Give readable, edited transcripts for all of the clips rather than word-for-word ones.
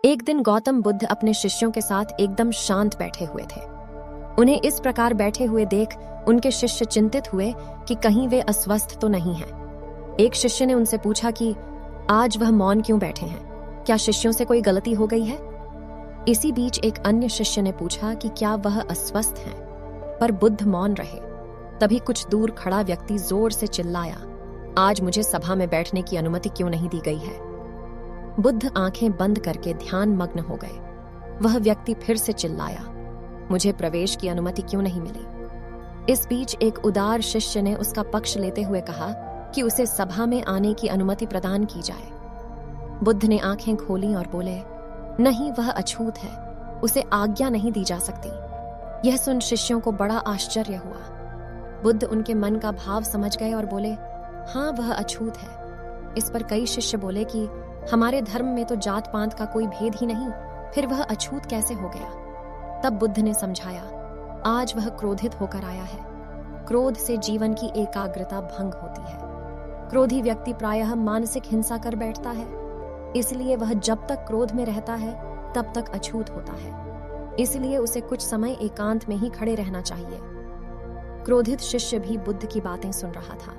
एक दिन गौतम बुद्ध अपने शिष्यों के साथ एकदम शांत बैठे हुए थे। उन्हें इस प्रकार बैठे हुए देख उनके शिष्य चिंतित हुए कि कहीं वे अस्वस्थ तो नहीं हैं। एक शिष्य ने उनसे पूछा कि आज वह मौन क्यों बैठे हैं, क्या शिष्यों से कोई गलती हो गई है? इसी बीच एक अन्य शिष्य ने पूछा कि क्या वह अस्वस्थ हैं, पर बुद्ध मौन रहे। तभी कुछ दूर खड़ा व्यक्ति जोर से चिल्लाया, आज मुझे सभा में बैठने की अनुमति क्यों नहीं दी गई है? बुद्ध आंखें बंद करके ध्यान मग्न हो गए। वह व्यक्ति फिर से चिल्लाया, मुझे प्रवेश की अनुमति क्यों नहीं मिली? इस बीच एक उदार शिष्य ने उसका पक्ष लेते हुए कहा कि उसे सभा में आने की अनुमति प्रदान की जाए। बुद्ध ने आंखें खोली और बोले, नहीं, वह अछूत है, उसे आज्ञा नहीं दी जा सकती। यह सुन शिष्यों को बड़ा आश्चर्य हुआ। बुद्ध उनके मन का भाव समझ गए और बोले, हाँ, वह अछूत है। इस पर कई शिष्य बोले कि हमारे धर्म में तो जात पात का कोई भेद ही नहीं, फिर वह अछूत कैसे हो गया? तब बुद्ध ने समझाया, आज वह क्रोधित होकर आया है। क्रोध से जीवन की एकाग्रता भंग होती है। क्रोधी व्यक्ति प्रायः मानसिक हिंसा कर बैठता है, इसलिए वह जब तक क्रोध में रहता है तब तक अछूत होता है। इसलिए उसे कुछ समय एकांत में ही खड़े रहना चाहिए। क्रोधित शिष्य भी बुद्ध की बातें सुन रहा था।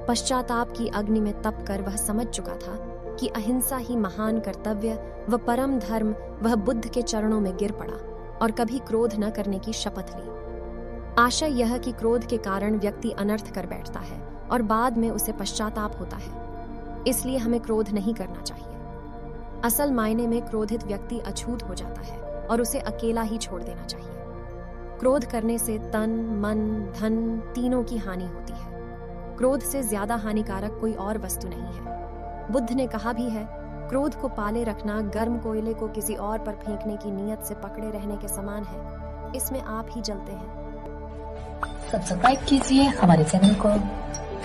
पश्चाताप की अग्नि में तप कर वह समझ चुका था कि अहिंसा ही महान कर्तव्य व परम धर्म। वह बुद्ध के चरणों में गिर पड़ा और कभी क्रोध न करने की शपथ ली। आशय यह कि क्रोध के कारण व्यक्ति अनर्थ कर बैठता है और बाद में उसे पश्चाताप होता है। इसलिए हमें क्रोध नहीं करना चाहिए। असल मायने में क्रोधित व्यक्ति अछूत हो जाता है और उसे अकेला ही छोड़ देना चाहिए। क्रोध करने से तन, मन, धन तीनों की हानि होती है। क्रोध से ज्यादा हानिकारक कोई और वस्तु नहीं है। बुद्ध ने कहा भी है, क्रोध को पाले रखना गर्म कोयले को किसी और पर फेंकने की नीयत से पकड़े रहने के समान है। इसमें आप ही जलते हैं। सब्सक्राइब कीजिए हमारे चैनल को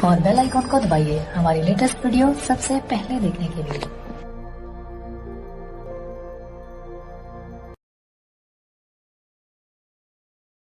और बेल आइकॉन को दबाइए हमारी लेटेस्ट वीडियो सबसे पहले देखने के लिए।